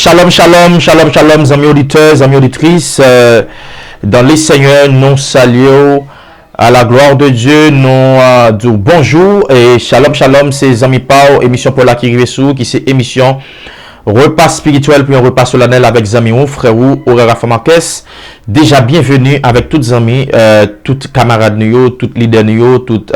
Shalom, shalom, shalom, shalom, amis auditeurs, amis auditrices. Dans les Seigneurs, nous saluons à la gloire de Dieu. Nous disons bonjour et shalom, shalom, c'est amis Pau, émission pour la qui arrive sous, qui c'est émission repas spirituel puis un repas solennel avec amis ou frères ou Aurora Famakes. Déjà bienvenue avec toutes amis, toutes camarades nous, toutes leaders nous, toutes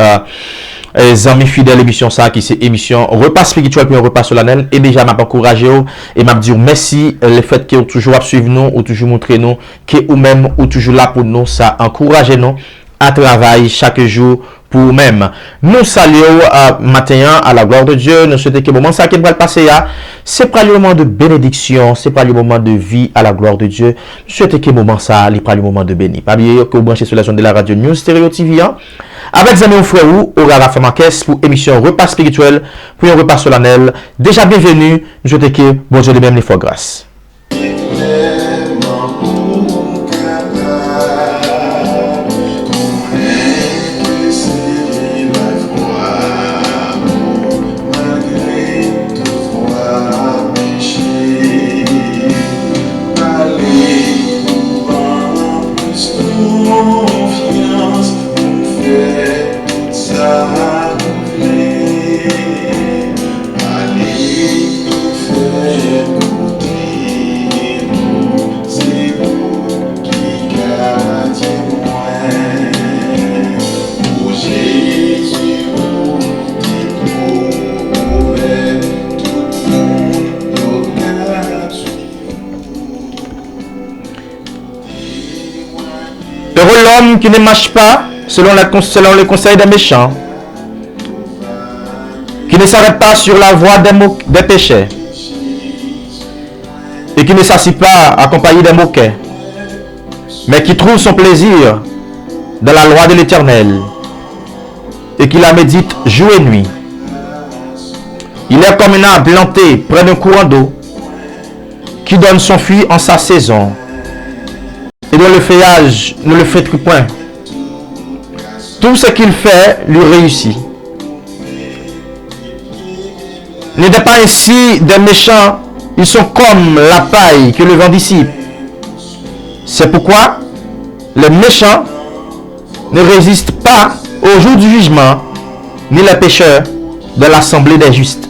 amis fidèles émission ça qui c'est émission repas spirituel puis un repas solennel et déjà m'a encouragé et m'a dit merci le fait que vous toujours suivre nous ou toujours montrer nous que ou même ou toujours là pour nous, ça encourage nous à travailler chaque jour pour nous-mêmes. Nous saluons matin à la gloire de Dieu. Nous souhaitons que le moment ça qui va passer là, c'est pas le moment de bénédiction, c'est pas le moment de vie à la gloire de Dieu. Nous souhaitons que le moment ça, c'est pas le moment de béni. Pas oublier que vous branchez sur la zone de la radio News Stereo TV avec amis ou frères ou Aurora Famakes pour émission repas spirituel, pour un repas solennel. Déjà bienvenue. Nous souhaitons que bon Dieu de même les fois grâce. L'homme qui ne marche pas selon les conseils des méchants, qui ne s'arrête pas sur la voie des péchés, et qui ne s'assit pas accompagné des moquets, mais qui trouve son plaisir dans la loi de l'Éternel, et qui la médite jour et nuit. Il est comme un arbre planté près d'un courant d'eau, qui donne son fruit en sa saison, et dont le feuillage ne le flétrit point. Tout ce qu'il fait lui réussit. N'était pas ainsi des méchants, ils sont comme la paille que le vent dissipe. C'est pourquoi les méchants ne résistent pas au jour du jugement, ni les pécheurs de l'assemblée des justes.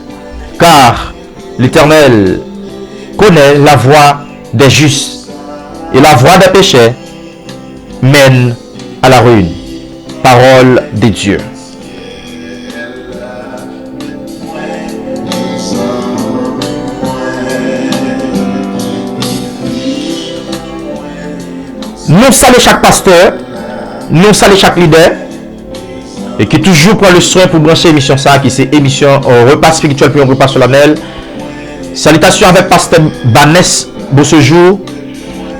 Car l'Éternel connaît la voie des justes, et la voie des péchés mène à la ruine. Parole de Dieu. Nous saluons chaque pasteur, nous saluons chaque leader, et qui toujours prend le soin pour brancher l'émission ça, qui c'est émission repas spirituel puis un repas solennel. Salutations avec pasteur Banès pour ce jour.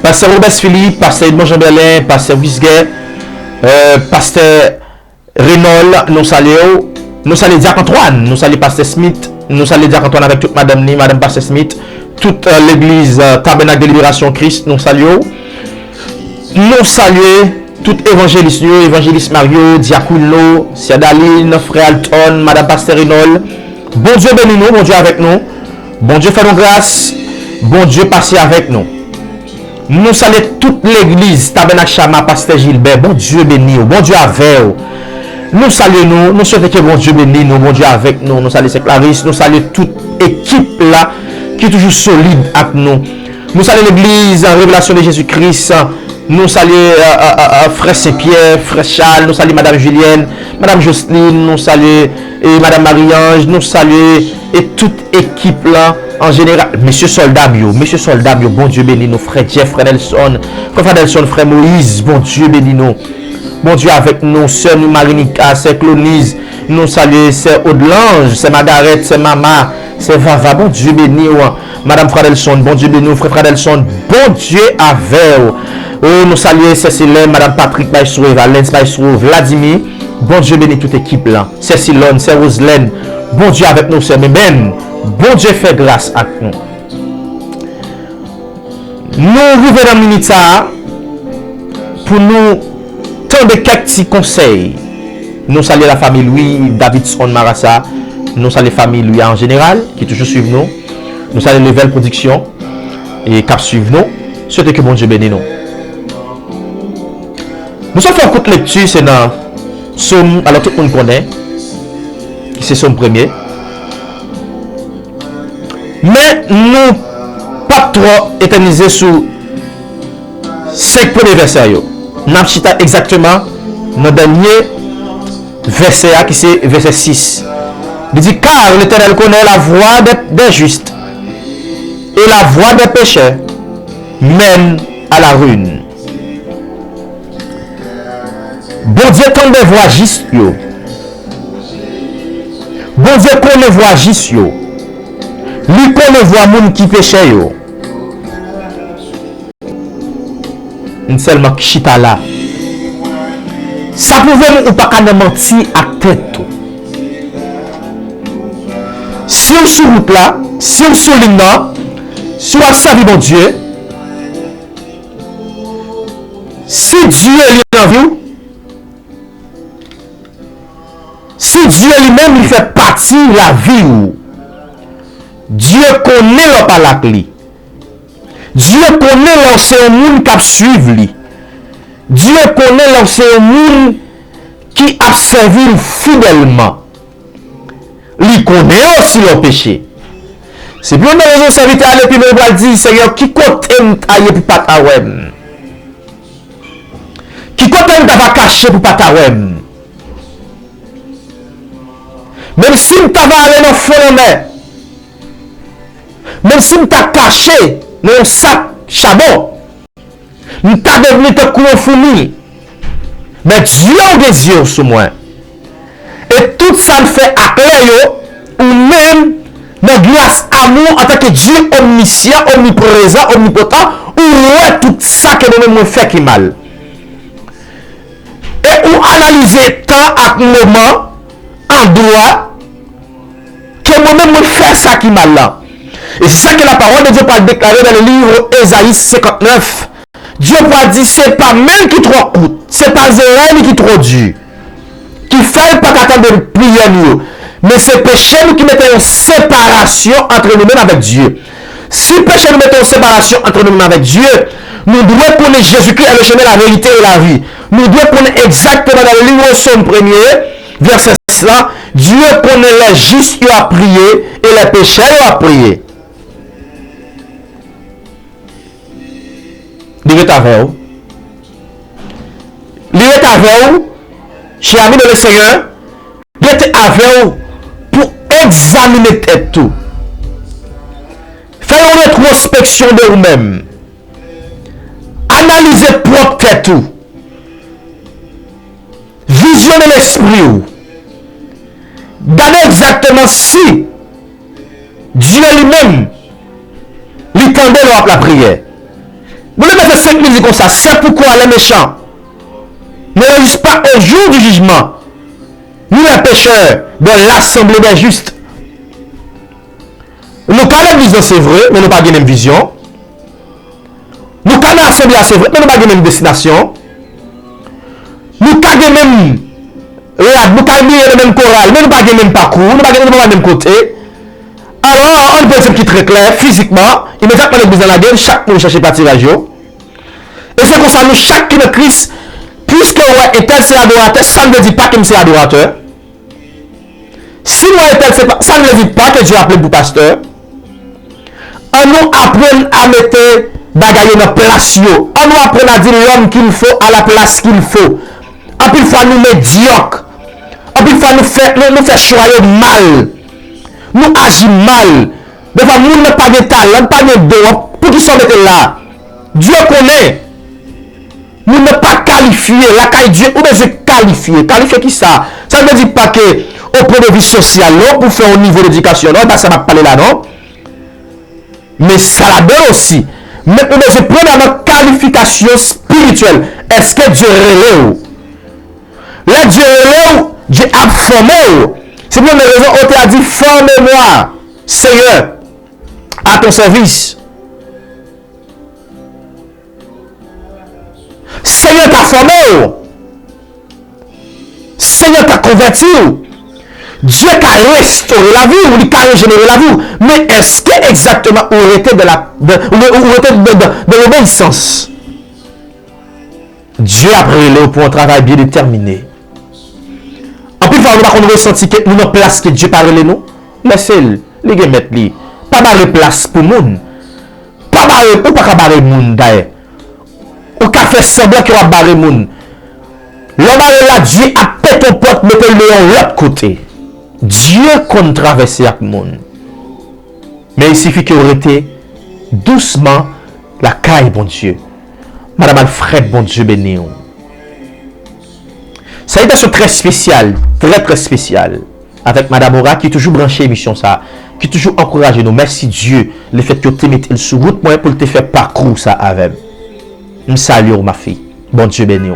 Pasteur Robert Philippe, pasteur Edmond Jean-Berlin, pasteur Wisguet, pasteur Renaud, nous saluons. Nous saluons Diac Antoine, nous saluons pasteur Smith, nous saluons Diac Antoine avec toute madame Ni, madame pasteur Smith, toute l'église Tabernacle de Libération Christ, nous saluons. Nous saluons tout évangéliste, évangéliste Mario, Diaculo, Siadaline, frère Alton, madame pasteur Renaud. Bon Dieu bénis nous, bon Dieu avec nous. Bon Dieu fait nos grâces, bon Dieu passe avec nous. Nous saluons toute l'église Tabernacle Chama, pasteur Gilbert, bon Dieu béni, bon Dieu avec vous. Nous saluons nous souhaitons que bon Dieu béni nous, bon Dieu avec nous. Nous saluons Clarisse, nous saluons toute équipe là qui est toujours solide avec nous. Nous saluons l'église en révélation de Jésus-Christ. Nous saluons frère Saint-Pierre, frère Charles, nous saluons madame Julienne, madame Jocelyne, nous saluons madame Marie-Ange, nous saluons et toute équipe là en général. Monsieur Soldat, bon Dieu béni nous, frère Jeff, frère Nelson, frère Nelson, frère Moïse, bon Dieu béni nous. Bon Dieu avec nous, sœur nous Marinica, sœur Clonise, nous saluons sœur Audelange, c'est Margaret, c'est Mama, c'est Vava, bon Dieu béni madame Fradelson, bon Dieu béni frère Fradelson, bon Dieu avec vous. Oh, nous saluons Cécile, madame Patrick Baissou, Valence Baissou, Vladimir, bon Dieu béni toute équipe là, Cécilone, c'est Roselaine, bon Dieu avec nous, c'est même, bon Dieu fait grâce à nous. Nous revenons dans minute ça pour nous tendre quelques petits conseils. Nous saluons la famille Louis, Davidson Marassa, nous saluons la famille Louis en général, qui toujours suivent nous. Nous saluons Level Production. et cap suivre nous. Souhaitez que bon Dieu bénisse nous. Nous sommes fait un coup de lecture, c'est dans Somme, alors tout le monde connaît, c'est Somme premier. Mais nous pas trop éterniser sous 5 premiers versets. Nous avons cité exactement dans le dernier verset qui c'est verset 6. Il dit car l'Éternel connaît la voie des justes et la voie des pécheurs mène à la ruine. Bon Dieu tombe voie juste yo. Bon Dieu connaît voie juste yo. Lui connaît voie moun qui péché yo. Une seulement chita là. Ça pouvait ou pas qu'à mentir à tête. Si on sur route là, si on sur ligne là, si on a servi bon Dieu, si Dieu est en vous, si Dieu lui-même il fait partie de la vie ou, Dieu connaît le par la clé. Dieu connaît l'ancien monde qui a suivi. Dieu connaît l'ancien monde qui a servi fidèlement. Il connaît aussi le péché. C'est bien de raison serviteur à l'épi me va dire Seigneur qui compte aille pour pas ta wem. Qui compte ta va cacher pour pas ta wem. Même si tu vas aller dans fond mer. Même si tu as caché dans un sac chabot. Tu t'as devenu te couler fourmi. Mais Dieu a des yeux sur moi. Et tout ça le fait à clair ou même dans grâce amour en tant que Dieu omniscient, omniprésent, omnipotent, ou ouais tout ça que nous-mêmes fait qui mal. Et ou analyser temps à moment en droit que moi-même fait ça qui mal là. Et c'est ça que la parole de Dieu peut déclarer dans le livre Ésaïe 59. Dieu peut dire c'est pas même qui trop coûte, c'est pas zéro qui trop dur. Qui fait pas qu'attendre de prier nous. Mais c'est péché nous qui mettons en séparation entre nous-mêmes avec Dieu. Si péché nous mettons en séparation entre nous-mêmes avec Dieu, nous devons connaître Jésus-Christ est le chemin, la vérité et la vie. Nous devons connaître exactement dans le livre Somme 1er, verset 6 là, Dieu connaît les justes qui ont prié et les pécheurs qui ont prié. Il est avec vous. Il est avec vous. Chers amis de le Seigneur, il est avec vous pour examiner tout. Faire une rétrospection de vous-même. Analyser propre tête tout. Visionner l'esprit. Regardez exactement si Dieu lui-même lui tendait la prière. Vous le mettez 5 minutes comme ça, c'est pourquoi les méchants ne résistent pas au jour du jugement, ni les pécheurs de l'assemblée des justes. Nous, quand l'église c'est vrai, mais nous n'avons pas la même vision. Nous, quand l'assemblée c'est vrai, mais nous n'avons pas la même destination. Nous, quand même nous, quand le même chorale, mais nous n'avons pas le même parcours, nous n'avons pas le même côté. Alors, on peut dire qui est très clair, physiquement, immédiatement l'église dans la gueule, chaque monde cherche partir radio. Et c'est comme ça, nous, chaque qui de Christ, puisque ouais, et tel c'est adorateur, ça ne veut dire pas que c'est adorateur. Si moi et tel c'est pas, ça ne veut dire pas que Dieu appelle pour pasteur. On nous apprend à mettre bagaille dans place. On nous apprend à dire l'homme qu'il faut à la place qu'il faut. En plus, il faut nous médiocre. En plus, il faut nous faire choyer mal. Nous agissons mal. Des fois, nous n'avons pas de talent, pas de don. Pour qui sont là? Dieu connaît. Nous ne sommes pas qualifiés. La caille Dieu, ou bien c'est qualifié. Qualifié qui ça? Ça ne veut dire pas que au point de vue social, non, pour faire au niveau d'éducation, non, ça va parler là, non. Mais ça la donne aussi. Mais c'est premièrement qualification spirituelle. Est-ce que Dieu relève? Là, Dieu relève, Dieu a formé. C'est pour une raison où tu as dit forme-moi, Seigneur, à ton service. Seigneur t'a formé. Seigneur t'a converti. Dieu a restauré la vie, ou il a régénéré la vie. Mais est-ce que exactement on était de l'obéissance? Dieu a brûlé pour un travail bien déterminé. En plus, on ressenti que nous avons place que Dieu parle nous. Laissez-le, les gars mettre lui. Pas barrer place pour moun. Pas barrer, ou pas barrer moun d'ailleurs. Ou qu'a fait semblant qu'il va barrer moun. L'homme là, Dieu a pété ton porte, mettez-le de l'autre côté. Dieu compte traverser avec moun. Mais il suffit qu'il aurait été doucement la caille, bon Dieu. Madame Alfred, bon Dieu béni. Salutation très spéciale, très spéciale. Avec Madame Ora qui est toujours branchée émission ça. Qui toujours encourage nous. Merci Dieu. Le fait que tu mettes sur route moi pour te faire parcours ça avec. Je salue ma fille. Bon Dieu béni.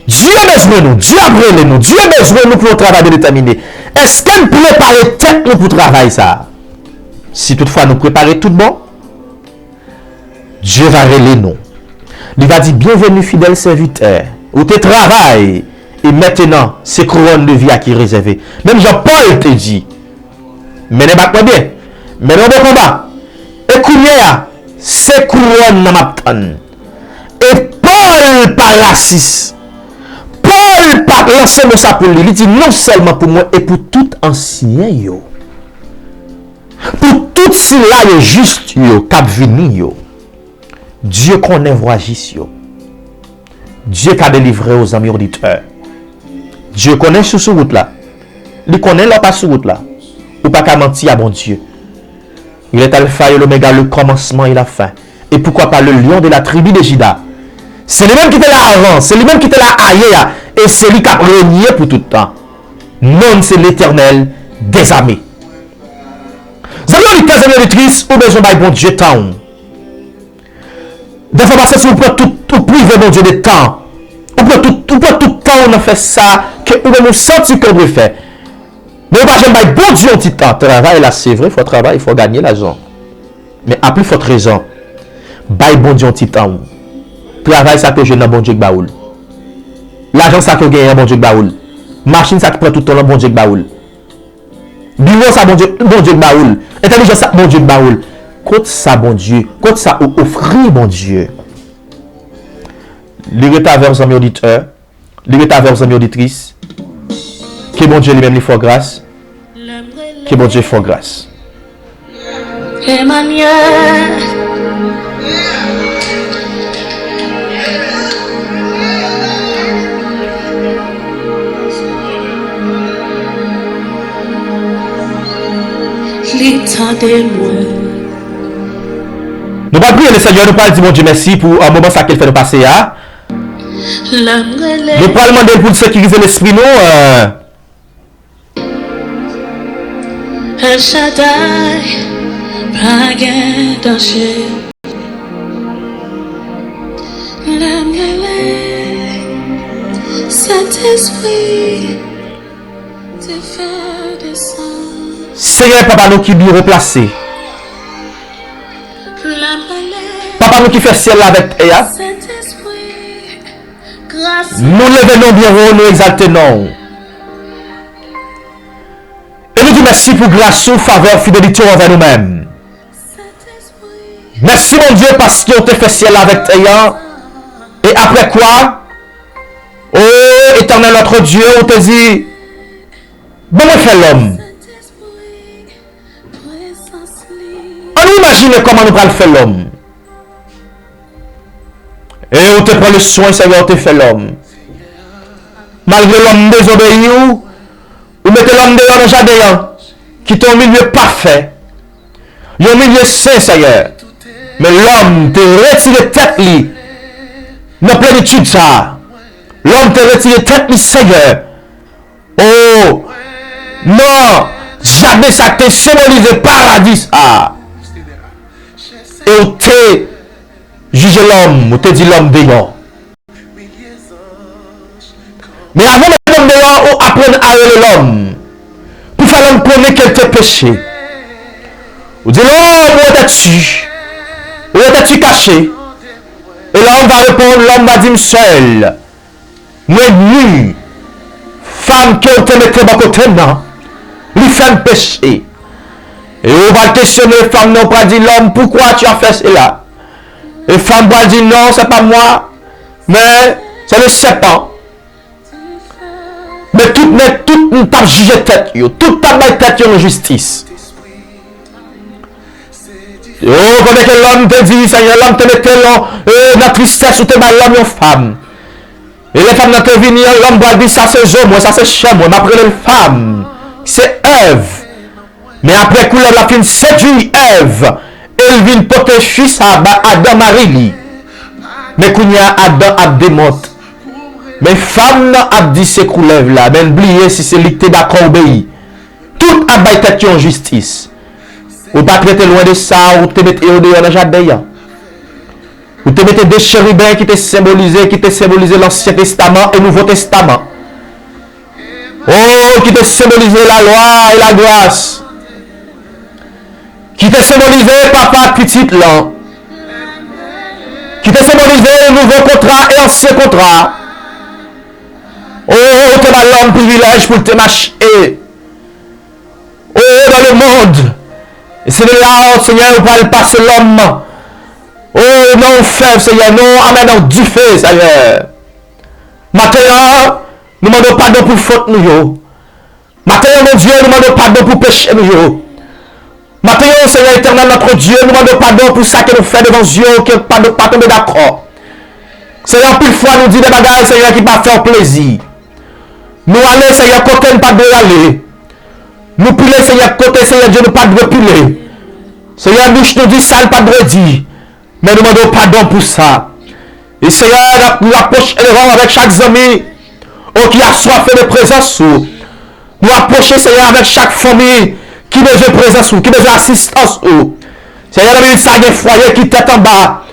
Dieu a besoin de nous. Dieu a besoin de nous. Dieu a besoin de nous pour un travail déterminé. Est-ce qu'on peut préparer tête nous pour travailler ça? Si toutefois nous préparer tout bon, Dieu va relever nous. Il va dire bienvenue fidèle serviteur. Où tu travailles. Et maintenant, c'est couronne de vie à qui est réservé. Même Jean-Paul te dit. Mais ne bat pas bien. Mais non bon combat. Et Kounia, c'est couronne dans ma tonne. Et Paul par raciste. Paul par lancer mon ça pour lui. Il dit non seulement pour moi et pour tout ancien yo. Pour tout cela yo juste yo cap vini yo. Dieu connaît voyagis yo. Dieu qui a délivré aux amis auditeurs. Dieu connaît sur ce route là. Il connaît là pas sur route là. Ou pas qu'à mentir à bon Dieu. Il est alpha et l'oméga, le commencement et la fin. Et pourquoi pas le lion de la tribu de Juda. C'est lui-même qui était là avant. C'est lui-même qui était là ailleurs. Et c'est lui qui a régné pour tout le temps. Non, c'est l'Éternel des armées. Vous avez dit 15 années de triste ou besoin de bon Dieu temps. Des fois, parce que si vous prenez tout privé bon Dieu de temps. Ou pas tout le temps on a fait ça. Que vous pouvez nous sentir qu'on veut faire. Mais vous ne pouvez pas bon Dieu un petit temps. Travail là, c'est vrai, il faut travailler, il faut gagner l'argent. Mais à plus forte raison, bail bon Dieu un petit temps. Travail ça que je n'ai bon Dieu que baoul. L'argent ça que gagne bon Dieu que baoul. Machine ça qui prend tout le temps bon Dieu que baoul. Bureau ça bon Dieu que baoul. Intelligence ça bon Dieu que baoul. Côte ça bon Dieu, côte ça offrir bon Dieu. L'irrita vers les amis auditeurs, l'irrita vers les amis auditrices. Que bon Dieu lui-même lui fasse grâce. Que bon Dieu fasse grâce. Emmanuel. Nous pas prier le Seigneur, nous pas dire mon Dieu merci pour un moment ça qu'il fait nous passer à. Nous pas demander pour sécuriser l'esprit nous. El Shaddai, Seigneur, papa nous qui lui replacer. Papa nous qui fait ciel avec Ea. Nous levons bien haut, nous exaltons. Et nous disons merci pour grâce, faveur, fidélité envers nous-mêmes. Merci mon Dieu parce qu'on te fait ciel avec Ea. Et après quoi? Oh éternel notre Dieu, on te dit, bon on fait l'homme. On imagine comment nous allons faire l'homme. Et on te prend le soin, Seigneur, on te fait l'homme. Malgré l'homme désobéi, ou mettez l'homme dehors dans le jardin, qui est au milieu parfait. Il est au milieu saint, Seigneur. Mais l'homme te retire tête, lui. Dans plénitude, ça. L'homme te retire tête, lui, Seigneur. Oh, non, jamais ça te symbolise le paradis, ça. Et on te juge l'homme, on te dit l'homme dehors. Mais avant de l'homme dehors, on apprend à aller l'homme. Pour faire l'homme connaître qu'elle te péché. On dit l'homme, où es-tu? Où es-tu caché? Et l'homme va répondre, l'homme va dire seul. Nous nu, femme qui te mette dans côté, non. Lui fait péché. Et on va questionner les femmes, non, pas dire l'homme, pourquoi tu as fait cela? Et femme va dire non, c'est pas moi, mais c'est le serpent. Mais tout nous t'a jugé tête, tout t'a mis tête en justice. Oh, quand que l'homme te dit, Seigneur, l'homme te mette dans la tristesse ou te met l'homme une femme. Et les femmes te venir, l'homme va dire ça c'est je, moi, ça c'est chez moi, m'appelle une femme. C'est Ève. Mais après que l'homme a fait séduire Ève, elle vient porter fils à Adam Marie. Mais quand il y a Adam a démonté. Mais femme a dit c'est coulève là, mais oubliez si c'est lui qui est d'accord obéi. Tout a été en justice. Ou pas traiter loin de ça, ou te mettre au dehors dans le jardin. Ou te mettre des chérubins qui te symbolisent l'Ancien Testament et le Nouveau Testament. Oh, qui te symbolisent la loi et la grâce. Qui te symbolisent papa petit là. Qui te symbolisent le nouveau contrat et l'ancien contrat. Oh, tu as l'homme privilège pour te marcher. Oh, dans le monde. Et c'est de là, Seigneur, vous parlez passer l'homme. Oh, non, faible, Seigneur, non, amen, du feu, Seigneur. Maintenant, nous demandons pardon pour faute, nous. Maintenant, mon Dieu, nous demandons pardon pour péché, nous. Maintenant, Seigneur éternel, notre Dieu, nous demandons pardon pour ça que nous faisons devant Dieu, que nous ne pas tomber d'accord. Seigneur, plus fois, nous dit des bagages, Seigneur, qui va faire plaisir. Nous allons, Seigneur, côté, nous pas de aller. Nous piler, Seigneur, côté, Seigneur Dieu, nous pas de repiler. Seigneur, nous dit ça, nous pas de redire. Mais nous demandons pardon pour ça. Et Seigneur, nous approchons avec chaque ami qui a soif de présence. Nous approchons, Seigneur, avec chaque famille qui besoin de présence, qui besoin d'assistance. Seigneur, nous avons dit ça, il y a un foyer qui est en bas.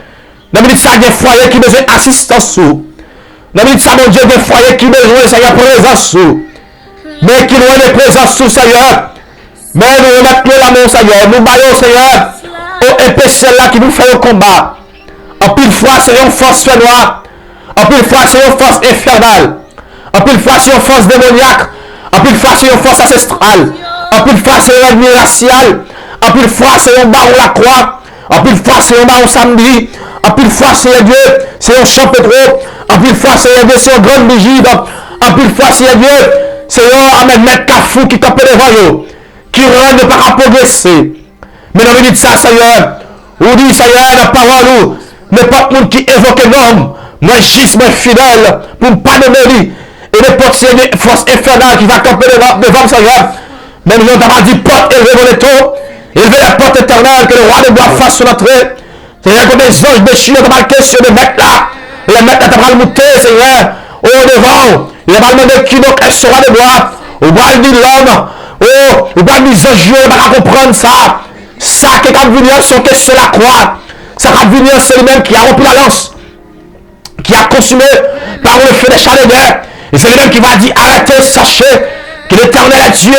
Nous avons dit ça, il y a un foyer qui besoin d'assistance. Nous avons dit ça, mon Dieu, il y a un foyer qui besoin, Seigneur, de présence. Mais qui nous a des présences, Seigneur. Mais nous remettons l'amour, Seigneur. Nous baillons, Seigneur, au épaisseur là qui nous fait le combat. En pile fois, c'est une force noire. En pile fois, c'est une force infernale. En pile fois, c'est une force démoniaque. En pile fois, c'est une force ancestrale. En pile fois, c'est un ennemi racial. En pile fois, c'est un baron la croix. En pile fois, c'est un baron samedi. En pile fois, c'est un Dieu, c'est un champ pétro. En pile fois, c'est un Dieu, c'est une grande vigile. En pile fois, c'est un Dieu, c'est un Ahmed Met Kafou qui campe devant eux. Qui rend de pas progresser. Mais nous dit ça, Seigneur. Ou dit, Seigneur, la parole, n'importe monde qui évoque l'homme, moi, juste, moi, fidèle, pour ne pas nommer lui. Et n'importe force infernale qui va camper devant Seigneur. Mais nous avons dit, porte élevée mon étau, élevez la porte éternelle, que le roi de bois fasse son entrée. Seigneur, que des anges déchirés, nous avons question de mettre là. Les mettre là, tu vas monter, Seigneur, au devant. Il va demander qui donc est ce roi de bois. Au bois de l'homme. Oh, il va nous enjouer, il va comprendre ça. Ça qui est venu son que c'est la croix. Ça va venir, c'est lui-même qui a rempli la lance. Qui a consumé par le feu des chaleurs. Et c'est lui-même qui va dire, arrêtez, sachez que l'éternel est Dieu.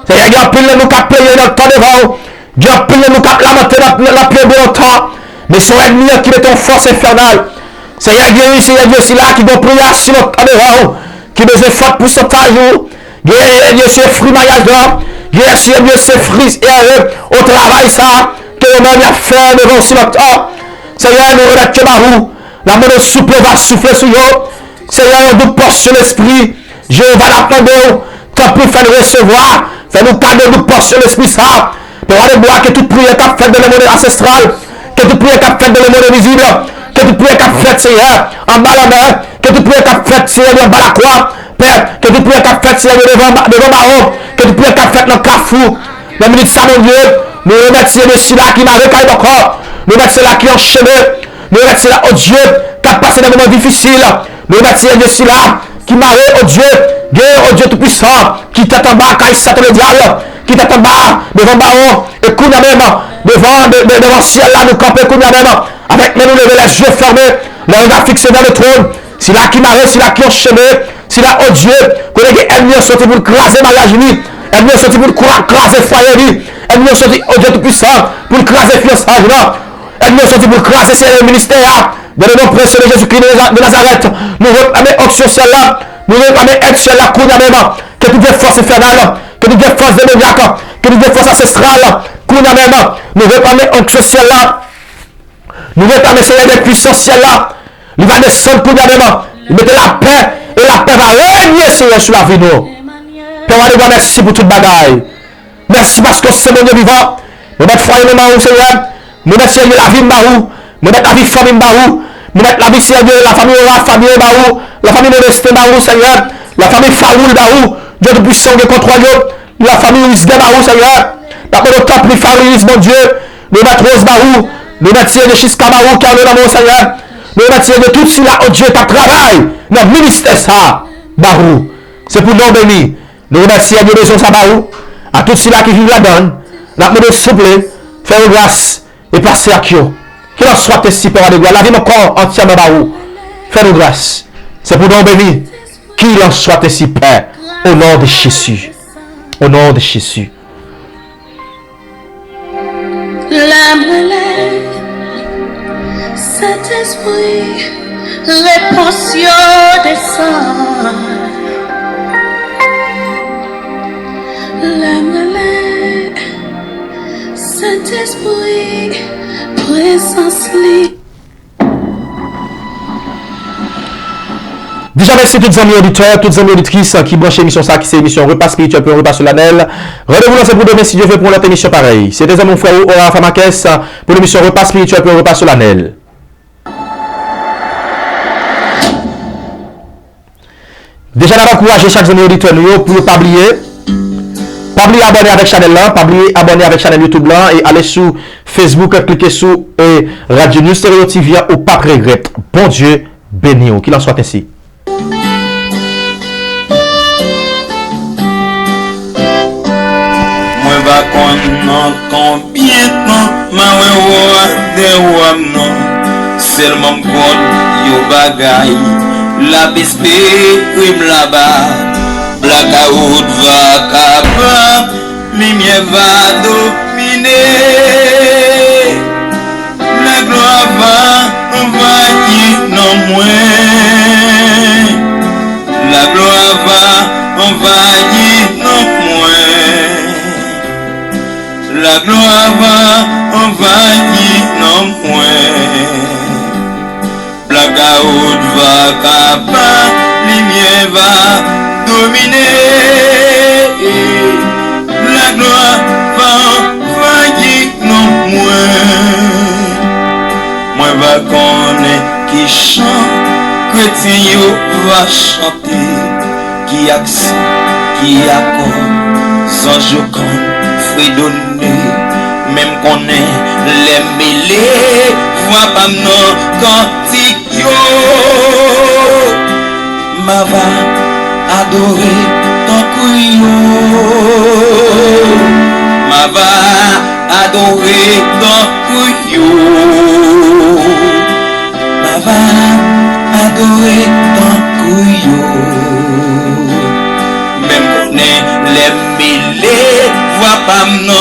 C'est-à-dire, il y a pile de nous qui a payé notre temps devant. Il y a pile de nous qui a lamenté la plaie de notre temps. Mais son ennemi qui met en force infernale. C'est-à-dire, il y a Dieu aussi là qui doit prier sur notre temps devant. Qui besoin de faute pour ce jour. Il y a ces fruits mariage d'or. Il y a ces fruits et au travail ça. Que l'homme a fait devant sur notre temps. Seigneur, nous remettons barou. La main de souple va souffler sur eux. Seigneur, nous porte sur l'esprit. Je vais l'attendre. Tant pour faire recevoir. Fais-nous cadeau, nous porte sur l'esprit ça. Pour aller voir que toute prière qu'a fait dans le monde ancestral. Que toute prière qu'a fait dans le monde invisible. Que toute prière qu'a fait, Seigneur, en bas la main. Que toute prière qu'a fait, Seigneur, en bas la croix. Père, que toute prière qu'a fait, Seigneur, devant Baron. Que toute prière qu'a fait dans le Carrefour. Dans le minute ça, mon Dieu. Nous remettons de là qui m'a recaillé encore. Nous remettons là qui est enchaîné. Nous remettons là, oh Dieu, qui a passé des moments difficiles. Nous remettons de là qui m'a oh Dieu, Dieu, oh Dieu tout-puissant, qui t'attend en bas, quand Satan le diable, qui t'attend en bas, devant Baron, et qu'on a même, devant ciel là, nous camper, qu'on a même, avec nous lever les yeux fermés, le regard fixé vers le trône. C'est là qui m'a c'est là qui enchaîné, c'est là, oh Dieu, qu'on est ennemi sorti pour craser mariage lui, ennemi sorti pour craser foyer lui. Elle nous a sorti au Dieu tout-puissant pour craser fiançage là. Elle nous a sorti pour craser le ministère. Dans le nom précieux de Jésus-Christ de Nazareth, nous réclamons option celle-là. Nous réclamons être sur la cour même. Que toutes les forces infernales, que toutes les forces démoniaques, que toutes les forces ancestrales, cour même. Nous réclamons onction ciel là. Nous réclamons Seigneur des puissances ciel là. Il va descendre cour même. Il mettait la paix et la paix va régner Seigneur sur la vie nous. Père, on merci pour toute bagaille. Merci parce que c'est mon Dieu vivant. Nous mettons foi et nous Seigneur. Nous mettons Seigneur la vie Mbarou. Nous mettons la vie famille Mbarou. Nous mettons la vie Seigneur la famille Mbarou. La famille Modeste Mbarou Seigneur. La famille Faroul Mbarou. Dieu de puissant de contrôle. La famille Isga Mbarou Seigneur. La famille au temple Faroulis mon Dieu. Nous mettons Rose Mbarou. Nous mettons Seigneur de Chiska Mbarou car nous l'amour Seigneur. Nous mettons Seigneur de tout cela oh Dieu ta travail. Notre ministère ça. Mbarou. C'est pour nous bénis. Nous remercions Dieu de son Sabarou. À tous ceux-là qui vivent là-dedans, nous avons souple, faire grâce et passer à qui qu'il en soit ainsi, Père de gloire. La vie mon corps entièrement barou. Faire grâce. C'est pour nous bénir. Qu'il en soit ainsi, Père. Au nom de Jésus. Au nom de Jésus. Saint-Esprit, réponse des saints. Saint-Esprit, présence libre. Déjà merci toutes les amis auditeurs, toutes les amis auditrices qui branchent l'émission ça, qui c'est l'émission Repas spirituel puis Repas solennel. Rendez-vous dans ce pour demain si Dieu veut pour notre émission pareil. C'était mon frère Ora Famakes pour l'émission Repas spirituel puis Repas solennel. Déjà là, encourager chaque ami auditeur nous pour ne pas oublier. Pas oublier abonner avec Chanel là, pas oublier abonner avec Chanel YouTube là et aller sur Facebook, cliquer sur Radio News Stereo TV ou pas regret. Bon Dieu béni ou qu'il en soit ainsi. Moi va connaître combien de temps ma ouais non seulement bon yo bagay la BSP prime là-bas. Blackout va capable, lumière va dominer. La gloire va envahir non moins. La gloire va envahir non moins. La gloire va envahir non moins. Blackout va capable, lumière va dominer. La gloire va envahir non moins. Moi va connaître qui chante, chrétien yo va chanter, qui accent, qui accord, sans jocon, fredonner, même qu'on est les mêlés, voix pas non cantique yo. Ma va adorer ton couillon. Ma va adorer ton couillon. Ma va adorer ton couillon. Même qu'on est les mêlés, voix pas non